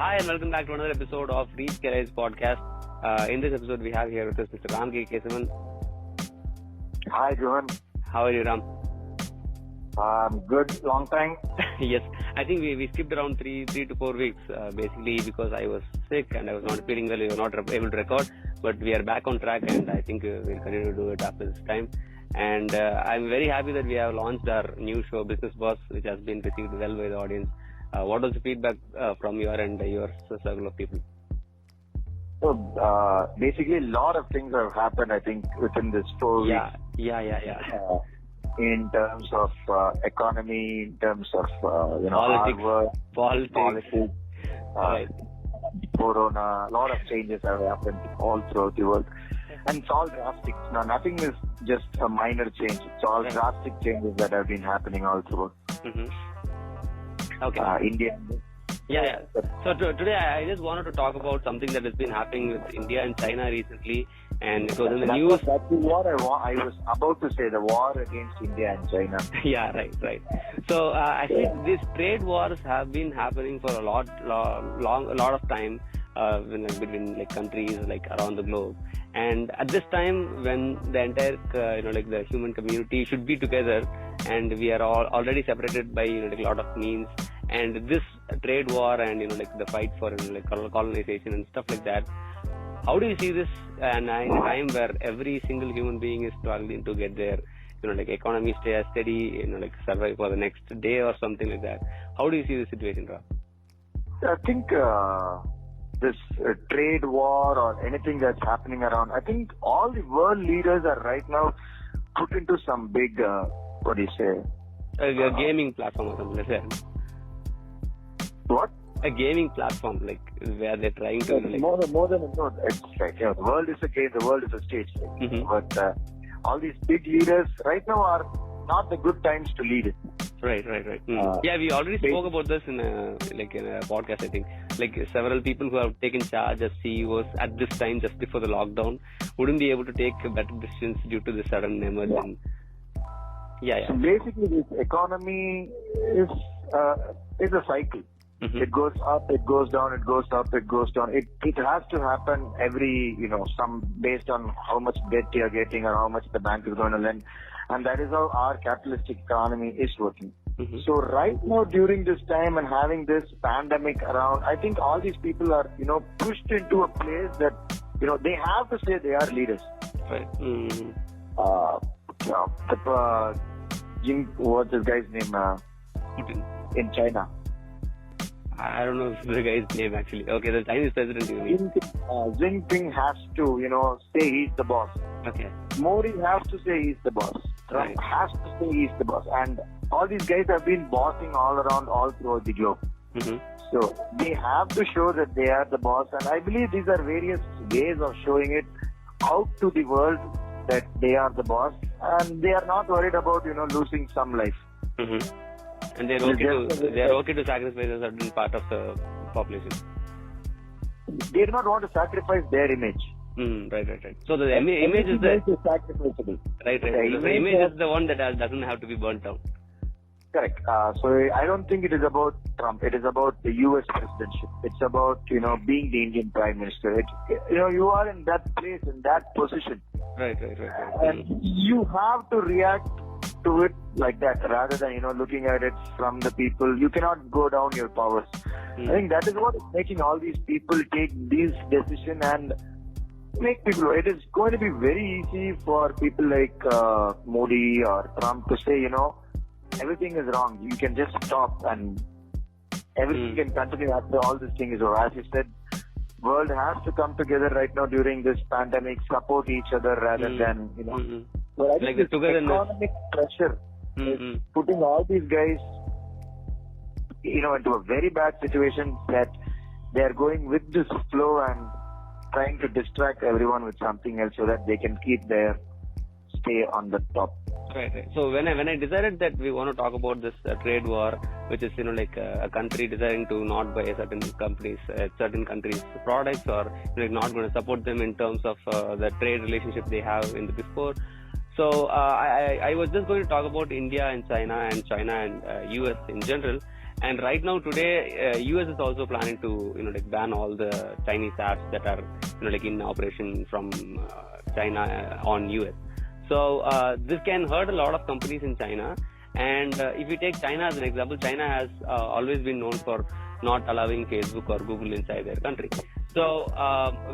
Hi and welcome back to another episode of Reach Skyline Podcast. In this episode, we have here with us Mr. Ram K7. Hi, Guhan. How are you, Ram? Good. Long time. Yes, I think we skipped around three to 4 weeks, basically because I was sick and I was not feeling well. We were not able to record, but we are back on track, and I think we'll continue to do it after this time. And I'm very happy that we have launched our new show, Business Boss, which has been received well by the audience. What was the feedback from your and your circle of people? So, basically, a lot of things have happened, I think, within this 4 weeks. Yeah. In terms of economy, in terms of politics, right. Corona, a lot of changes have happened all throughout the world. And it's all drastic. Now, nothing is just a minor change. It's all drastic changes that have been happening all throughout. Mm-hmm. Okay. India. Yeah. So today I just wanted to talk about something that has been happening with India and China recently, and it was in the news. That's what I was about to say, the war against India and China. Yeah, right. So actually, these trade wars have been happening for a lot of time between like countries like around the globe. And at this time, when the entire the human community should be together, and we are all already separated by a lot of means, and this trade war and the fight for colonization and stuff like that. How do you see this? And in a time where every single human being is struggling to get their economy stay steady, survive for the next day or something like that. How do you see the situation, Ram? I think this trade war or anything that's happening around, I think all the world leaders are right now put into some big, what do you say? A gaming platform or something like that. What? A gaming platform, like where they're trying to more than it's like the world is a game, the world is a stage. Mm-hmm. But all these big leaders right now are not the good times to lead it. Right. Yeah, we already spoke about this in a podcast. I think several people who have taken charge as CEOs at this time, just before the lockdown, wouldn't be able to take better decisions due to the sudden emergence. Yeah. So basically, this economy is a cycle. Mm-hmm. It goes up, it goes down, it goes up, it goes down. It has to happen every, some based on how much debt you're getting or how much the bank is going to lend. And that is how our capitalistic economy is working. Mm-hmm. So right now during this time and having this pandemic around, I think all these people are, pushed into a place that, they have to say they are leaders. Right. Mm-hmm. What's this guy's name? Putin. In China. I don't know the guy's name actually. Okay, the Chinese president. Jinping has to, say he's the boss. Okay. Modi has to say he's the boss. Trump has to say he's the boss. And all these guys have been bossing all around, all throughout the globe. Mm-hmm. So they have to show that they are the boss. And I believe these are various ways of showing it out to the world that they are the boss. And they are not worried about, losing some life. Mm-hmm. And they're okay to sacrifice a certain part of the population. They do not want to sacrifice their image. Right. So the image is sacrificable. Right. The image is the one that doesn't have to be burnt down. Correct. So I don't think it is about Trump. It is about the U.S. presidentship. It's about being the Indian Prime Minister. You are in that place, in that position. Right. And you have to react to it like that, rather than looking at it from the people. You cannot go down your powers. I think that is what is making all these people take these decisions and make people. It is going to be very easy for people like Modi or Trump to say, everything is wrong. You can just stop and everything can continue after all this thing is over. As you said, world has to come together right now during this pandemic, support each other rather than So I think this economic pressure is putting all these guys, into a very bad situation that they are going with this flow and trying to distract everyone with something else so that they can keep their stay on the top. Right. So when I decided that we want to talk about this trade war, which is a country deciding to not buy certain countries' products, or not going to support them in terms of the trade relationship they have in the before. So I was just going to talk about India and China and US in general. And right now today, US is also planning to ban all the Chinese apps that are in operation from China on US. So this can hurt a lot of companies in China. And if you take China as an example, China has always been known for not allowing Facebook or Google inside their country. So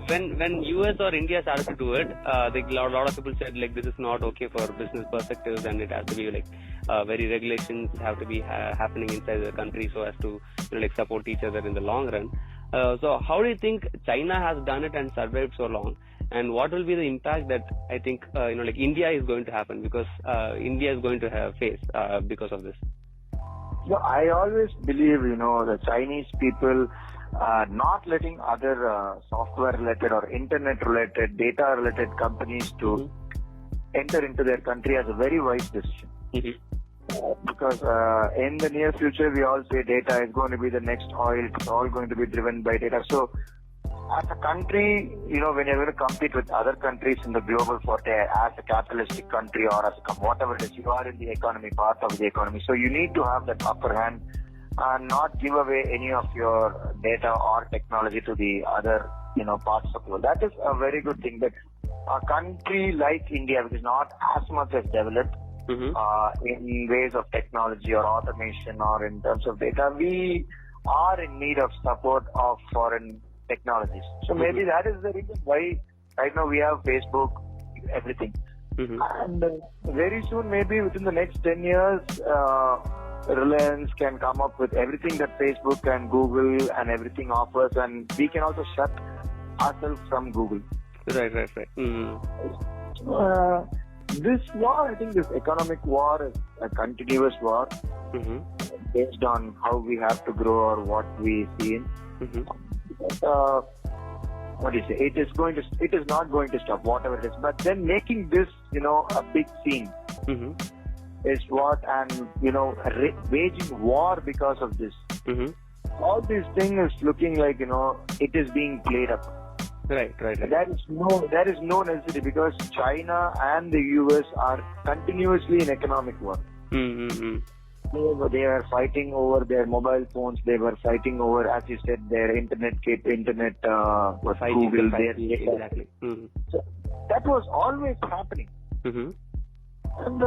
when US or India started to do it, a lot of people said this is not okay for business perspectives, and it has to be very regulations have to be happening inside the country so as to support each other in the long run. So how do you think China has done it and survived so long? And what will be the impact that I think India is going to happen, because India is going to face because of this? I always believe the Chinese people not letting other software related or internet related, data related companies to enter into their country as a very wise decision. Because in the near future, we all say data is going to be the next oil. It's all going to be driven by data. So as a country, when you're going to compete with other countries in the global forte as a capitalistic country or as whatever it is, you are in the economy, part of the economy. So you need to have that upper hand and not give away any of your data or technology to the other, parts of the world. That is a very good thing. But a country like India, which is not as much as developed in ways of technology or automation or in terms of data, we are in need of support of foreign technologies. So maybe that is the reason why right now we have Facebook, everything. And very soon, maybe within the next 10 years, Reliance can come up with everything that Facebook and Google and everything offers, and we can also shut ourselves from Google. Right. This war, I think this economic war is a continuous war based on how we have to grow or what we see in. What do you say? It is not going to stop, whatever it is. But then making this, a big scene is what, and waging war because of this. All these things is looking like it is being played up. Right. There is no necessity, because China and the US are continuously in economic war. They are fighting over their mobile phones. They were fighting over, as you said, their internet was Google. Exactly. So that was always happening. And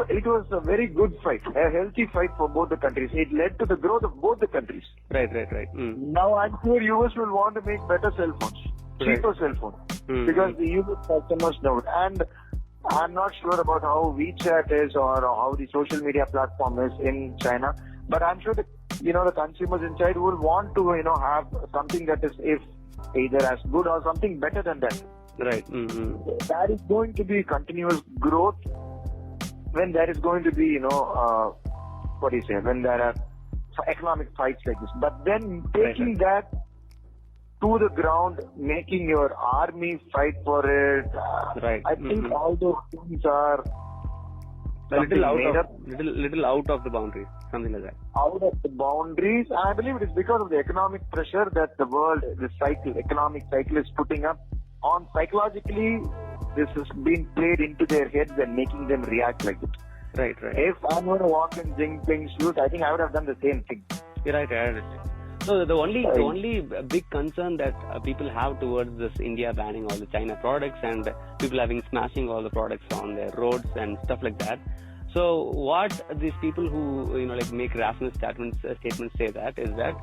it was a very good fight, a healthy fight for both the countries. It led to the growth of both the countries. Right. Now I'm sure US will want to make better cell phones, cheaper cell phones, because the US customers know it. And I'm not sure about how WeChat is or how the social media platform is in China, but I'm sure that the consumers inside will want to have something that is either as good or something better than that. Right. There is going to be continuous growth when there is going to be when there are economic fights like this. But then taking that to the ground, making your army fight for it. I think all those things are little out of the boundaries, something like that. Out of the boundaries. I believe it is because of the economic pressure that the world, economic cycle is putting up on. Psychologically, this has been played into their heads and making them react like it. Right. If I'm going to walk in Jinping's shoes, I think I would have done the same thing. Right. So the only big concern that people have towards this India banning all the China products and people smashing all the products on their roads and stuff like that. So what these people who make rational statements say that is that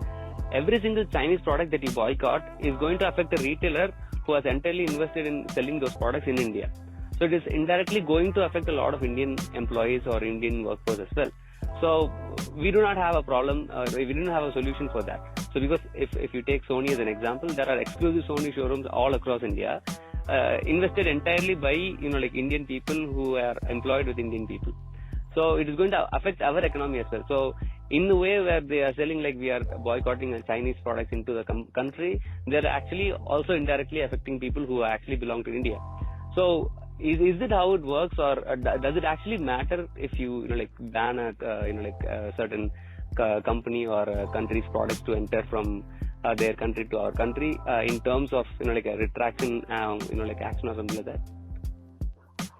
every single Chinese product that you boycott is going to affect a retailer who has entirely invested in selling those products in India. So it is indirectly going to affect a lot of Indian employees or Indian workforce as well. So we do not have a problem, we didn't have a solution for that. So because if you take Sony as an example, there are exclusive Sony showrooms all across India, invested entirely by Indian people who are employed with Indian people. So it is going to affect our economy as well. So in the way where they are selling we are boycotting Chinese products into the country, they are actually also indirectly affecting people who actually belong to India. So is it how it works, or does it actually matter if you ban a certain company or a country's products to enter from their country to our country in terms of a retraction action or something like that?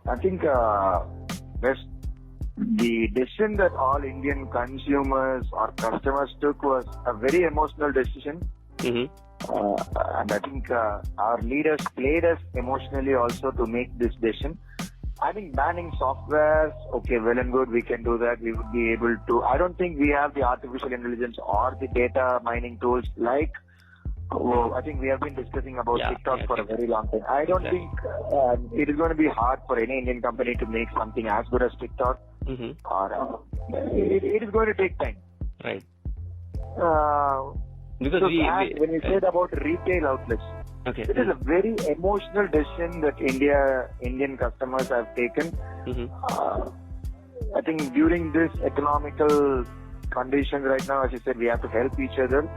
I think the decision that all Indian consumers or customers took was a very emotional decision. And I think our leaders played us emotionally also to make this decision. I think banning softwares, okay, well and good, we can do that. We would be able to. I don't think we have the artificial intelligence or the data mining tools like. I think we have been discussing about TikTok for a very long time. I don't think it is going to be hard for any Indian company to make something as good as TikTok. Or it is going to take time. Right. Because when you said about retail outlets, it is a very emotional decision that Indian customers have taken. I think during this economical conditions right now, as you said, we have to help each other.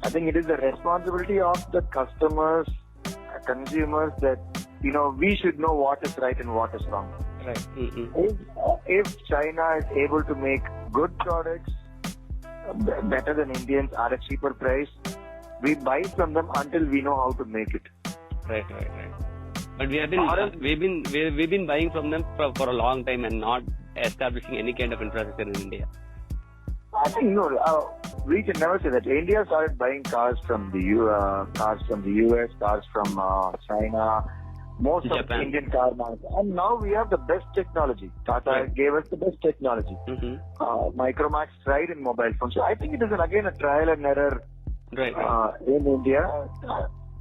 I think it is the responsibility of the customers, consumers, that we should know what is right and what is wrong. Right. If China is able to make good products better than Indians at a cheaper price, we buy from them until we know how to make it. Right. But we've been buying from them for a long time and not establishing any kind of infrastructure in India. I think we can never say that. India started buying cars from the US, cars from China, most of the Indian car market, and now we have the best technology. Tata gave us the best technology. Micromax tried in mobile phones. So I think it is again a trial and error in India.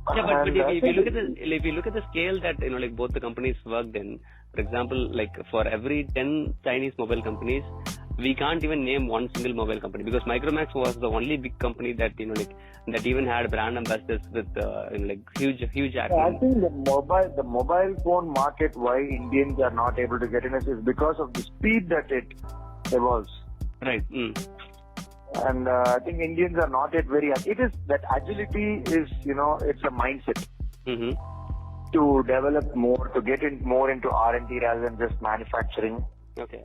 But if you look at the scale that like both the companies worked in, for example, like for every 10 Chinese mobile companies, we can't even name one single mobile company, because Micromax was the only big company that that even had brand ambassadors with huge acting. I think the mobile phone market, why Indians are not able to get in it, is because of the speed that it evolves. Right. And I think Indians are not yet very. It is that agility is it's a mindset to develop more, to get in more into R&D rather than just manufacturing. Okay.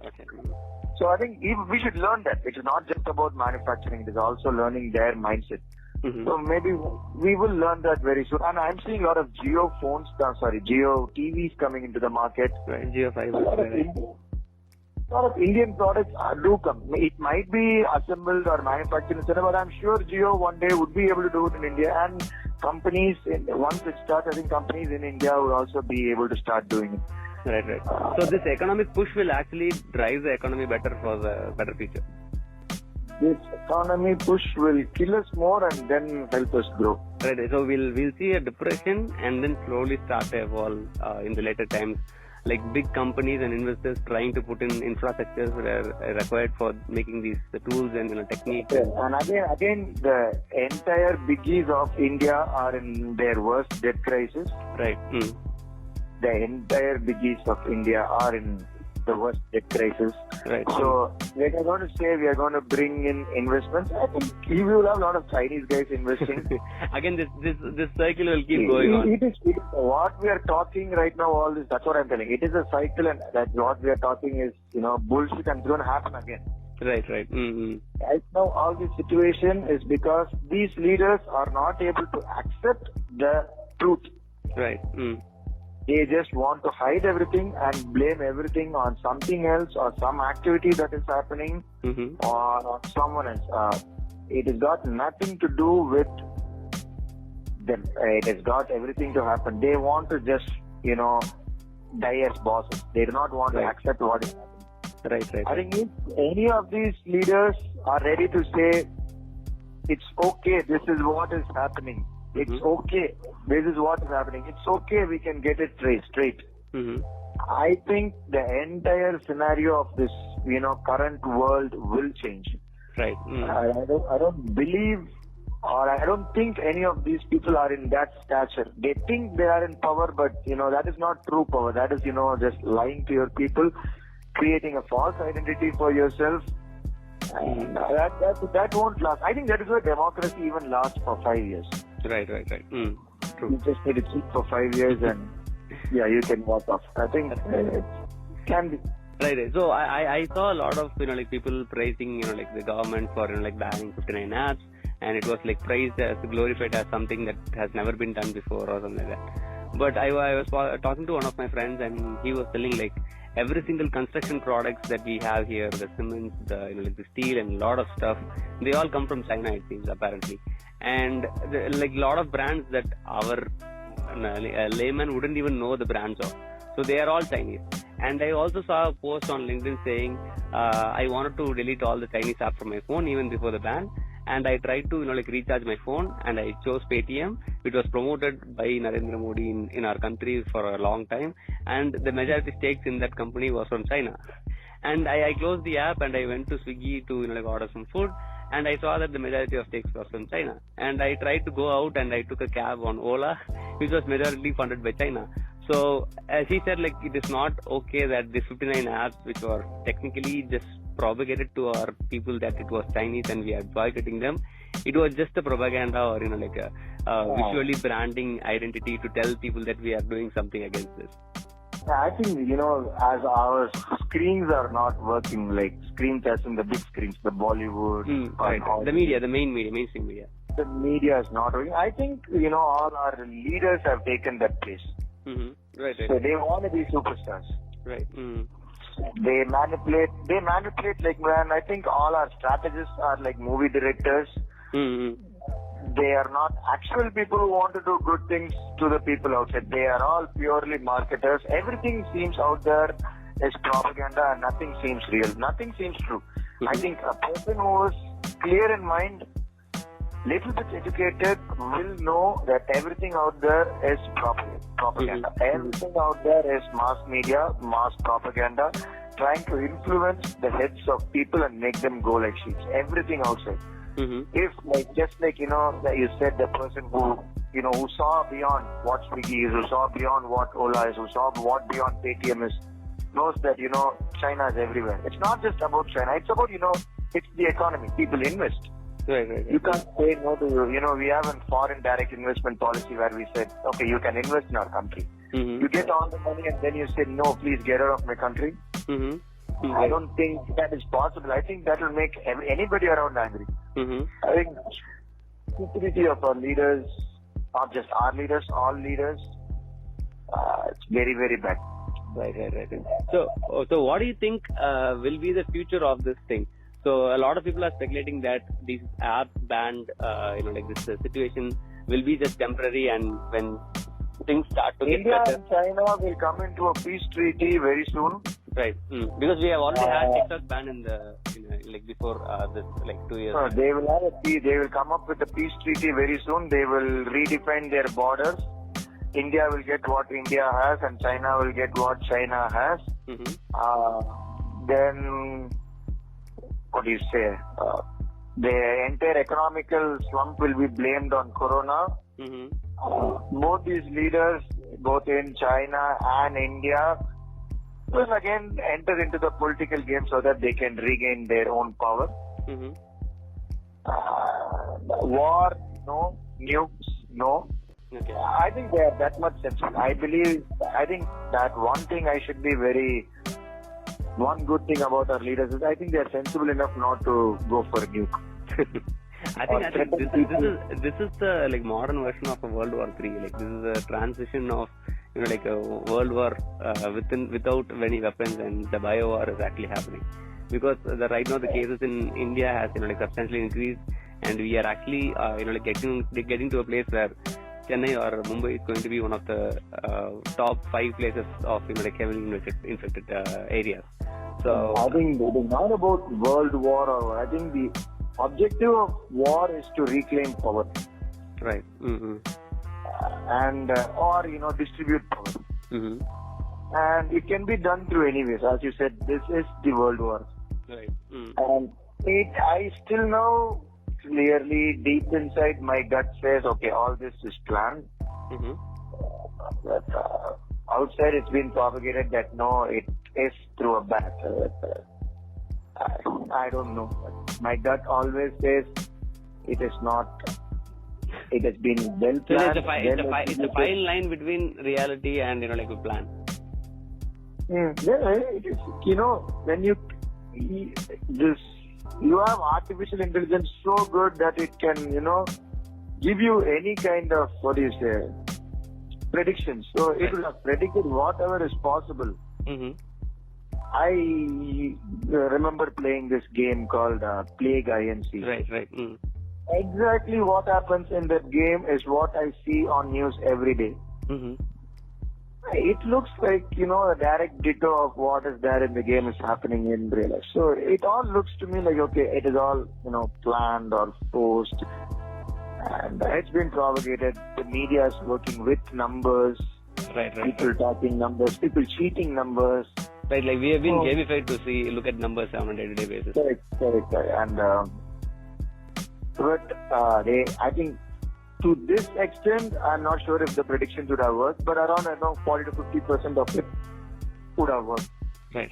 So I think we should learn that. It is not just about manufacturing, it is also learning their mindset. So maybe we will learn that very soon. And I'm seeing a lot of Geo TVs coming into the market. Right, Geo 5. A lot of Indian products do come. It might be assembled or manufactured in China, but I'm sure Geo one day would be able to do it in India. And companies, once it starts, I think companies in India will also be able to start doing it. Right. So this economic push will actually drive the economy better for the better future. This economy push will kill us more and then help us grow. Right. So we'll see a depression and then slowly start to evolve in the later times. Like big companies and investors trying to put in infrastructures that are required for making the tools and techniques. Yeah. And again, the entire biggies of India are in their worst debt crisis. Right. The entire biggies of India are in the worst debt crisis. Right. So we are going to say we are going to bring in investments. I think we will have a lot of Chinese guys investing. Again, this cycle will keep going on. It is what we are talking right now. All this, that's what I'm telling. It is a cycle, and that what we are talking is bullshit, and it's going to happen again. Right. Right now, all this situation is because these leaders are not able to accept the truth. Right. They just want to hide everything and blame everything on something else or some activity that is happening or on someone else. It has got nothing to do with them. It has got everything to happen. They want to just, die as bosses. They do not want to accept what is happening. Right. I think if any of these leaders are ready to say, it's okay, this is what is happening. It's okay. This is what is happening. It's okay. We can get it straight. I think the entire scenario of this, current world will change. Right. I don't believe, or I don't think any of these people are in that stature. They think they are in power, but that is not true power. That is just lying to your people, creating a false identity for yourself. And that won't last. I think that is why democracy even lasts for 5 years. Right. True. You just need to keep for 5 years and you can walk off. I think it can be. Right. So I saw a lot of people praising the government for banning 59 apps, and it was praised as glorified as something that has never been done before or something like that. But I was talking to one of my friends, and he was telling every single construction products that we have here, the cements, the the steel and a lot of stuff, they all come from China, it seems, apparently. And like a lot of brands that our layman wouldn't even know the brands of. So they are all Chinese. And I also saw a post on LinkedIn saying I wanted to delete all the Chinese apps from my phone even before the ban. And I tried to recharge my phone, and I chose Paytm, which was promoted by Narendra Modi in our country for a long time. And the majority stakes in that company was from China. And I closed the app and I went to Swiggy to order some food. And I saw that the majority of stakes was from China. And I tried to go out and I took a cab on Ola, which was majority funded by China. So as he said, it is not okay that the 59 apps which were technically just propagated to our people that it was Chinese and we are boycotting them. It was just a propaganda or visually branding identity to tell people that we are doing something against this. I think, as our screens are not working, like screens as in the big screens, the Bollywood, right. The media, the mainstream media. The media is not working. I think, all our leaders have taken that place. Mm-hmm. Right. So they want to be superstars. Right. Mm-hmm. They manipulate I think all our strategists are like movie directors. Mm-hmm. They are not actual people who want to do good things to the people outside. They are all purely marketers. Everything seems out there is propaganda and nothing seems real. Nothing seems true. Mm-hmm. I think a person who is clear in mind, little bit educated, will know that everything out there is propaganda. Mm-hmm. Everything out there is mass media, mass propaganda, trying to influence the heads of people and make them go like sheep. Everything outside. Mm-hmm. If you said, the person who saw beyond what Swiggy is, who saw beyond what Ola is, who saw what beyond Paytm is, knows that China is everywhere. It's not just about China. It's about it's the economy. People invest. Right. You can't say no to we have a foreign direct investment policy where we said, okay, you can invest in our country. Mm-hmm. You get all the money and then you say, no, please get out of my country. Mm-hmm. Mm-hmm. I don't think that is possible. I think that will make anybody around angry. Mm-hmm. I think stupidity of our leaders, not just our leaders, all leaders, it's very, very bad. Right. So what do you think will be the future of this thing? So a lot of people are speculating that these apps banned, this situation will be just temporary, and when things start to get better. India and China will come into a peace treaty very soon. Right. Because we have already had TikTok ban in the before this 2 years. They will have they will come up with a peace treaty very soon. They will redefine their borders. India will get what India has, and China will get what China has. Mm-hmm. Then, what do you say? The entire economical slump will be blamed on Corona. Mm-hmm. Both these leaders, both in China and India, will again enter into the political game so that they can regain their own power. Mm-hmm. War, no. Nukes, no. Okay. I think they are that much sensible. I think that one thing one good thing about our leaders is I think they are sensible enough not to go for a nuke. I think this is the modern version of a World War III. This is a transition of a World War without any weapons, and the bio war is actually happening because right now the cases in India has substantially increased, and we are actually getting to a place where Chennai or Mumbai is going to be one of the top 5 places of heavily infected areas. So I think it is not about World War. I think the objective of war is to reclaim power. Right. Mm-hmm. And or distribute power. Mm-hmm. And it can be done through any ways. As you said, this is the World War. Right. Mm. And I still know clearly, deep inside, my gut says, okay, all this is planned. Mm-hmm. But outside, it's been propagated that no, it is through a bat. I don't know. My gut always says it is not. It has been well planned. So it's a fine line between reality and a plan. Yeah, it is. When you have artificial intelligence so good that it can, give you any kind of predictions. So it will have predicted whatever is possible. Mm-hmm. I remember playing this game called Plague INC. Right. Exactly what happens in that game is what I see on news every day. Mm-hmm. It looks like, a direct ditto of what is there in the game is happening in real life. So it all looks to me like, okay, it is all, planned or forced. And it's been propagated. The media is working with numbers. Right. People talking numbers, people cheating numbers. Right, like we have been gamified to look at numbers on a day-to-day basis. Correct. And, I think to this extent, I'm not sure if the predictions would have worked, but around 40 to 50% of it would have worked. Right.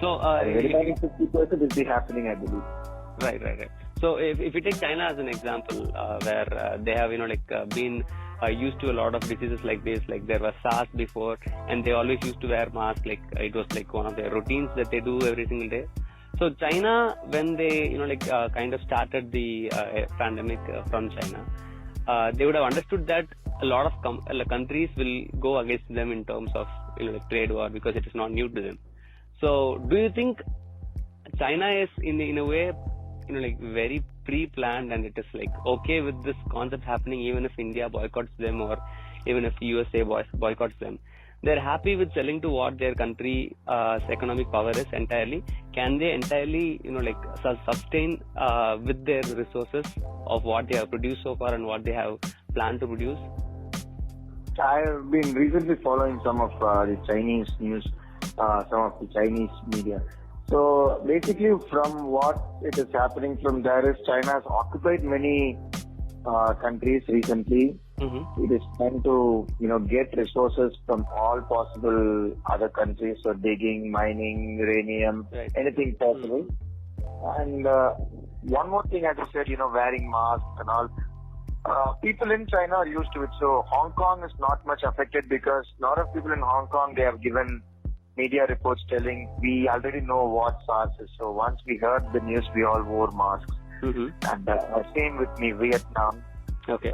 So, remaining 50% is happening, I believe. Right. So, if you take China as an example, where they have, been used to a lot of diseases like this, like there was SARS before, and they always used to wear masks, like it was like one of their routines that they do every single day. So China, when they, kind of started the pandemic from China, they would have understood that a lot of countries will go against them in terms of, trade war, because it is not new to them. So do you think China is in a way, very pre-planned, and it is okay with this concept happening, even if India boycotts them or even if USA boycotts them? They're happy with selling to what their country's economic power is entirely. Can they entirely, sustain with their resources of what they have produced so far and what they have planned to produce? I have been recently following some of the Chinese news, some of the Chinese media. So basically, from what it is happening from there is China has occupied many countries recently. Mm-hmm. It is trying to, get resources from all possible other countries, so digging, mining, uranium, anything possible. Mm-hmm. And one more thing, as you said, wearing masks and all. People in China are used to it. So Hong Kong is not much affected because a lot of people in Hong Kong, they have given media reports telling we already know what SARS is. So once we heard the news, we all wore masks. Mm-hmm. And same with me, Vietnam. Okay.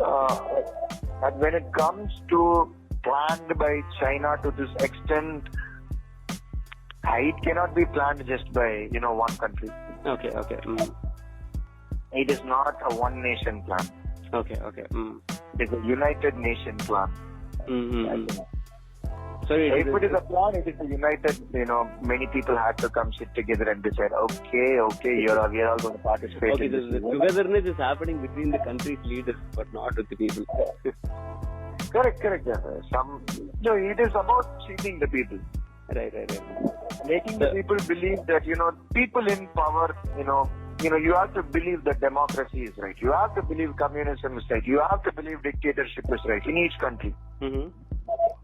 And when it comes to planned by China to this extent, it cannot be planned just by, one country. Okay. Mm. It is not a one nation plan. Okay. Mm. It is a United Nation plan. Mm-hmm. So if it is a plan, it is a united, many people had to come sit together and decide, okay, we are all going to participate. Okay, the togetherness is happening between the country's leaders, but not with the people. Correct. It is about cheating the people. Right. Making the people believe that, people in power, you have to believe that democracy is right. You have to believe communism is right. You have to believe dictatorship is right in each country. Mm-hmm.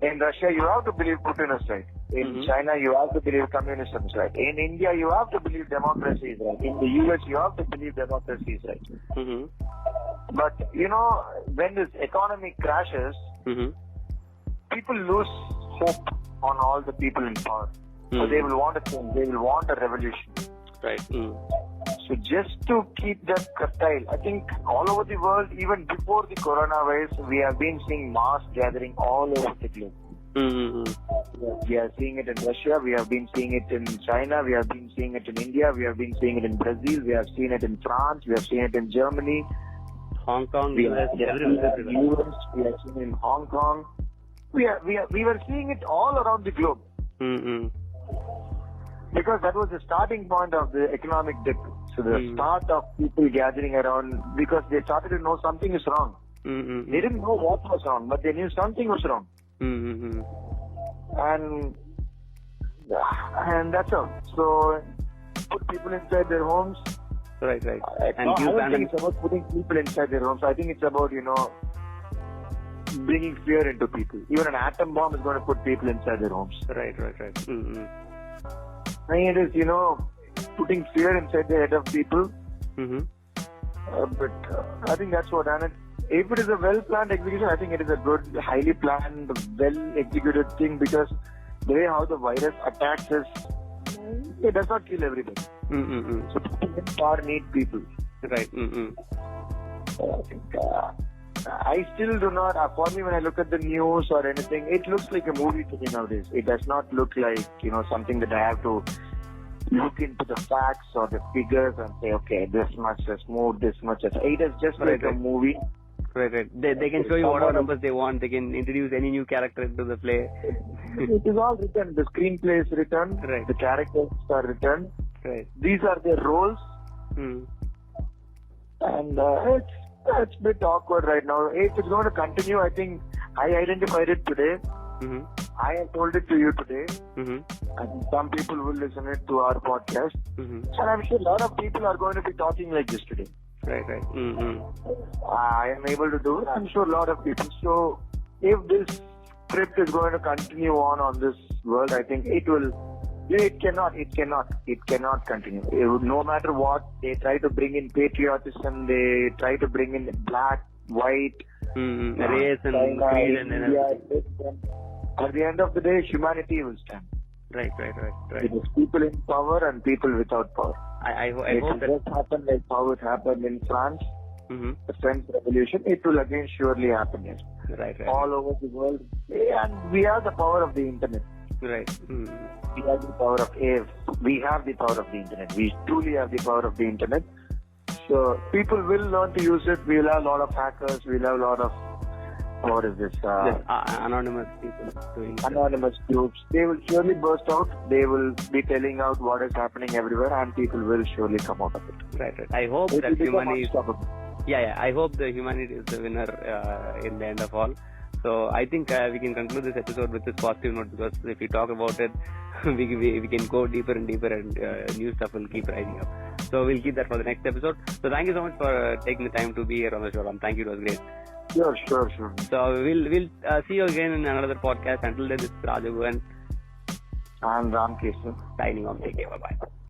In Russia, you have to believe Putin is right. In China, you have to believe communism is right. In India, you have to believe democracy is right. In the US, you have to believe democracy is right. Mm-hmm. But, when this economy crashes, people lose hope on all the people in power. So they will want a change. They will want a revolution. Right. So just to keep that curtail, I think all over the world, even before the coronavirus, we have been seeing mass gathering all over the globe. We are seeing it in Russia, we have been seeing it in China, we have been seeing it in India, we have been seeing it in Brazil, we have seen it in France, we have seen it in Germany, Hong Kong, we have seen it in Hong Kong. We were seeing it all around the globe. Because that was the starting point of the economic dip. So the start of people gathering around, because they started to know something is wrong. They didn't know what was wrong, but they knew something was wrong. And that's all. So put people inside their homes. Right. And I don't think it's about putting people inside their homes. I think it's about, bringing fear into people. Even an atom bomb is going to put people inside their homes. Right. I mean, it is, putting fear inside the head of people. But I think that's what. And if it is a well-planned execution, I think it is a good, highly planned, well-executed thing, because the way how the virus attacks us, it does not kill everybody. So people in power need people. Right. So I think I still do not, for me when I look at the news or anything, it looks like a movie to me nowadays. It does not look like, something that I have to look into the facts or the figures and say, okay, this much has moved, this much has. It is just like a movie. Right. They can show you whatever numbers they want. They can introduce any new character into the play. It is all written. The screenplay is written. Right. The characters are written. Right. These are their roles. And it's a bit awkward right now. If it's going to continue, I think I identified it today. I have told it to you today. And some people will listen it to our podcast. And I'm sure a lot of people are going to be talking like this today. Right. I am able to do it. I'm sure a lot of people. So if this script is going to continue on this world, I think it will. It cannot continue. No matter what, they try to bring in patriotism, they try to bring in black, white, race and creed and everything. At the end of the day, humanity will stand. Right. It is people in power and people without power. I hope that just happened like how it happened in France, the French Revolution. It will again surely happen here. Right. All over the world. And we have the power of the internet. Right. We have the power of We have the power of the internet. We truly have the power of the internet. So people will learn to use it. We'll have a lot of hackers. We'll have a lot of anonymous people doing anonymous groups. They will surely burst out. They will be telling out what is happening everywhere, and people will surely come out of it. Right. I hope that humanity. I hope the humanity is the winner in the end of all. So I think we can conclude this episode with this positive note, because if we talk about it, we can go deeper and deeper, and new stuff will keep rising up. So we'll keep that for the next episode. So thank you so much for taking the time to be here on the show, Ram. Thank you. It was great. Sure. So we'll see you again in another podcast. Until then, this is Guhan and Ram K7 signing off. Take care. Bye.